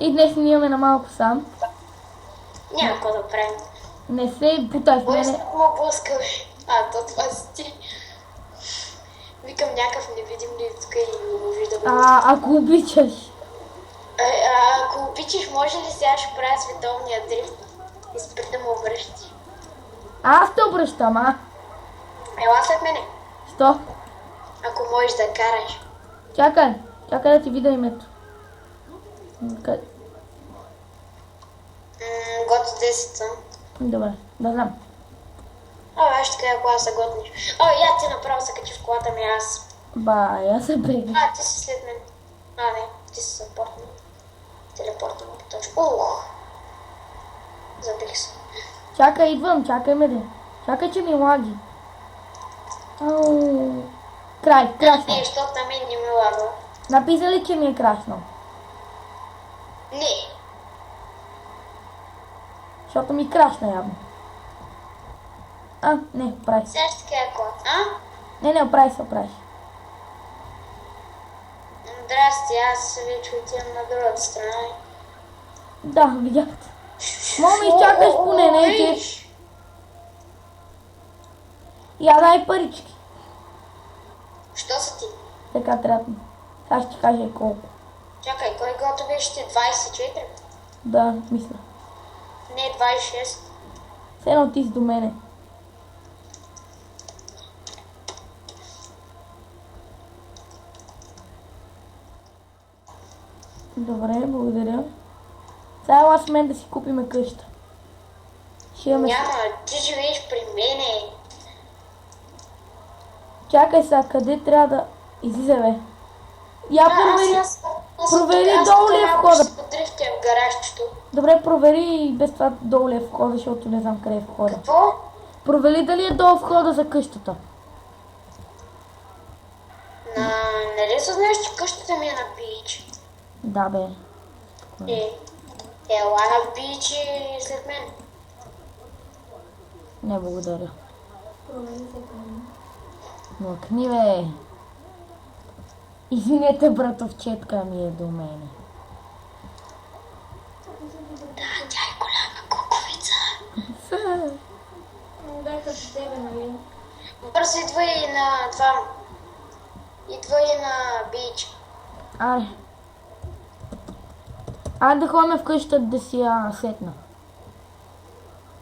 И днес ние имаме на малко сам. Няма какво да правим. Не се путай в Кой мене. ще му блъскаш? То това си ти. Викам някакъв невидим ли тук и го виждам. Ако обичаш. Ако обичаш, може ли сега ще правя световния дрифт? И спри да му обръщи. Аз те обръщам, Ела след мене, Що? ако можеш да караш. Чакай да ти видя името. Год 10 съм. Добре, да знам. Аз ще кажа кола са готниш. Я ти направо се качи в колата ми, аз. Я се бега. Ти си след мен. Не, ти си съпортна. Телепортна по точка. Забих се. Чакай, идвам, чакай ме. Чакай, че ми лаги. Красно. Не, защото на мен не ми лагва. Написа ли, че ми е красно? Не. Защото ми крашна явно. Не, оправи се. Сега ще кажа колата. Не, оправи се. Здрасти, аз вече отивам на другата страна. Да, видях. Мога ми изчакаш поне, не че. Я дай парички. Що са ти? Така трябва. Сега ще ти кажа колко. Чакай, кой гото беше ти? 24? Да, мисля. Не, 26. Все едно ти си до мене. Добре, благодаря. Сега ела с мен да си купиме къща. Няма, ти живееш при мене. Чакай сега, къде трябва да излиза, бе? Провери долу ли е входа. В гаражчето. Добре, провери и без това долу ли е входа, защото не знам къде е входа. Какво? Провери дали е долу входа за къщата. Нали съзнаеш, че къщата ми е на бич? Да, бе. Ела на бич и след мен. Не, благодаря. Млъкни, бе. Извинете, братовчетка ми е до мене. Да, тя е голяма куковица. Да, като тебе, нали? Бързо идва и на това. Идва и на бич. Айде да ходим в къщата да си я сетна.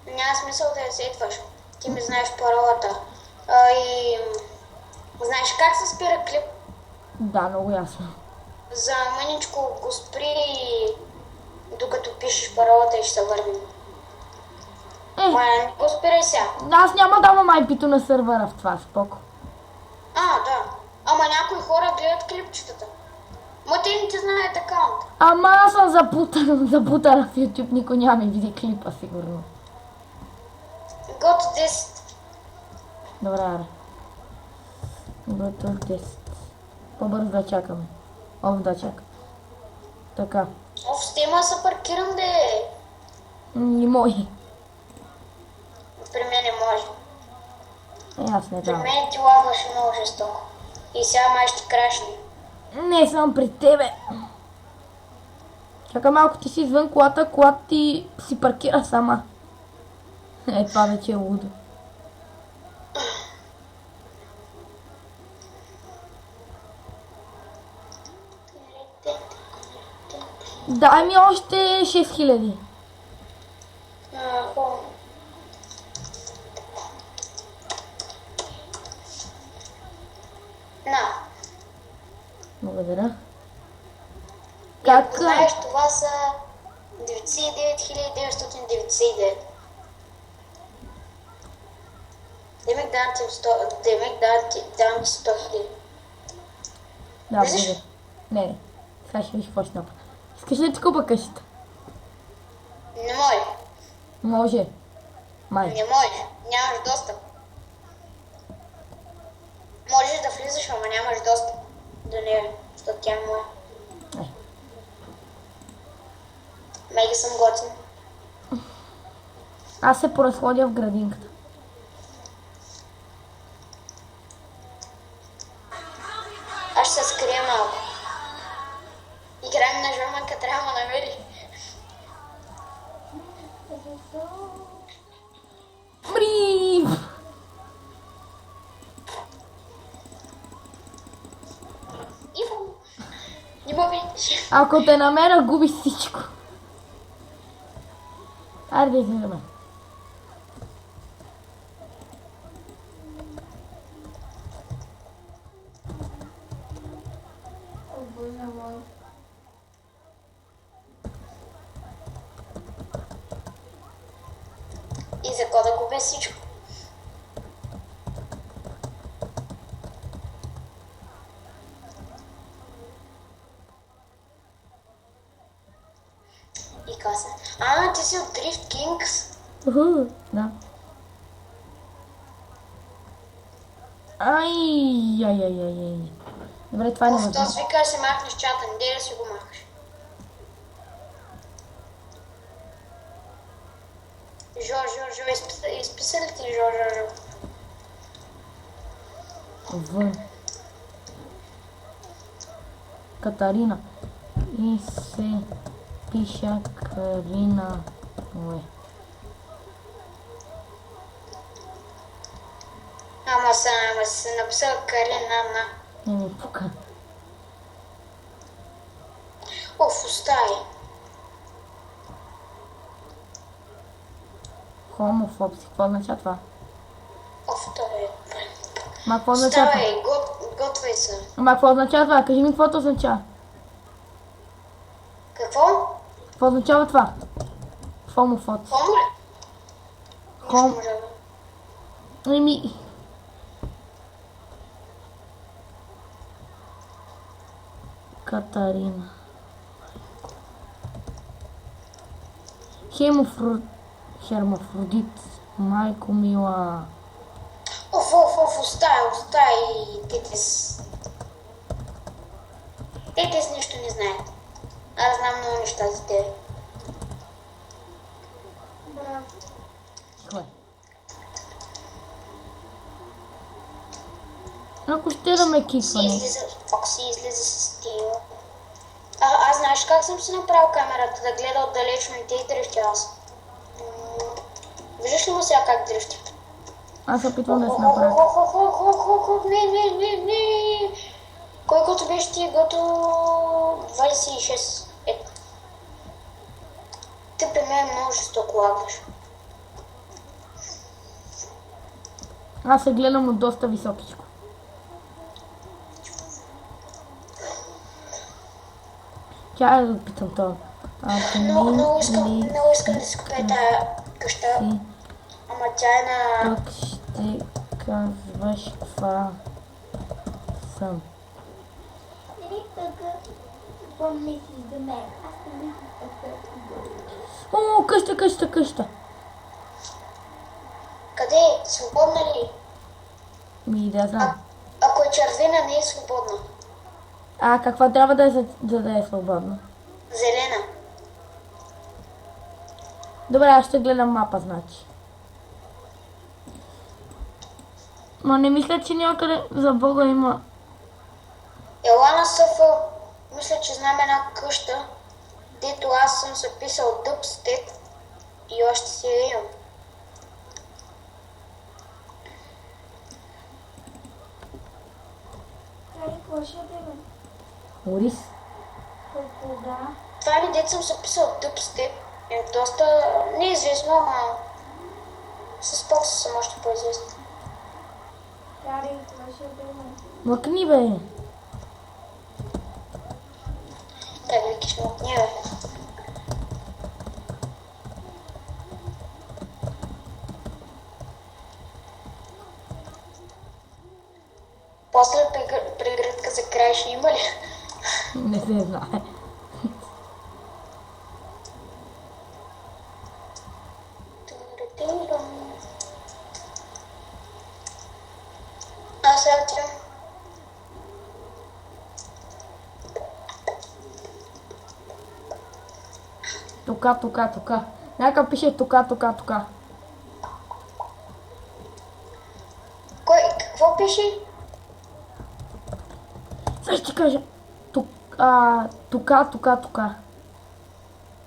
Няма смисъл да я сетваш. Ти ми знаеш паролата. И знаеш как се спира клип? Да, много ясно. За мъничко го спри докато пишеш паролата и ще се върнем. Не го спирай сега. Аз няма да имам IP-то на сървъра в това, споко. Да. Ама някои хора гледат клипчетата. Те не ти знаят акаунт. Ама аз съм запутана в YouTube, никой няма ми види клипа, сигурно. Гото 10. Добре, аре. Гото 10. По-бързо да чакаме. Да чакам. Така. Стима се паркирам де. Не може. При мен не може. Аз не При дам. мен ти лагваше много жестоко. И сега май ще крашни. Не съм при тебе. Чакай малко, ти си извън колата ти си паркира сама. Това вече е лудо. Дай ми още 6000. Хубаво. Благодаря. Как? Знаеш, това са 99 999. Демек давам ти 100 000. Да, благодаря. Не. Сега ще виж какво ще направя. Искаш ли да ти купа къщата? Не може. Може. Май. Не може. Нямаш достъп. Можеш да влизаш, ама нямаш достъп до нея, защото тя е моя. Мега съм готин. Аз се поразходя в градинката. Аз ще се скрия малко. Играем на журманка, трябва да намериш. Ако те намеря, губиш всичко. Айде да излизаме. О, боже мой. И за какво да губя всичко? И каса. Ти си от Drift Kings? Да. Ай. Добре, това не Оф, е. то свика да се махнеш чата, не дей да си го махаш. Жо, изписа ли ти Жо? В. Катарина. И се пиша Карина. Ой. Ама се написал Карина. Не ми пука. Оф, устай. Хомофоб си. Какво означава това? Оф, той е. Ма какво означава това? Ставай, готвай се. Ма какво означава това? Кажи ми каквото означава. Какво? Какво означава това? Хомофоб. Хомо ли? Хом... Нищо може да бъде. Еми... Катарина. Хермафродит. Майко мила. Оф, устай, Тетис. Тетис нищо не знае. Аз знам много неща за тебе. Браво. Кой? Ако ще да ме Си кикване. излиза, Фокси излиза с стил. Аз знаеш как съм си направил камерата да гледа отдалечно и те и дръщи аз. Виждаш ли му сега как дръщи? Аз се опитвам да се направя. Не. Кой гото беше ти? Гото 26. Ето. Ти при мен много жестоко лагваш. Аз се гледам от доста високичко. Тя да питам това. Много искам да си купя тая къща. Ама тя е на... Как ще казваш каква съм? Или тук помниш за мен. Аз не мисля така. О, къща. Къде е? Свободна ли? Ми да знам. Ако е червена, не е свободна. А каква трябва да е, за да е свободна? Зелена. Добре, аз ще гледам мапа, значи. Но не мисля, че някъде за Бога има... Ела на СФ. Мисля, че знам една къща, дето аз съм се писал Дъбстеп и още си я имам. Какво ще да има? Орис. Кога? Това ли дето съм се писал Дъбстеп е доста неизвестно, ама с Фокси съм още по-известен. Какво ще да има? Мъкни, бе. Как викаш му от нея? После прегръдка за край ще има ли? Не се знае. Аз сега отивам. Тука. Някак пише тука. Кой? Какво пише? Сега ще ти кажа. Тука.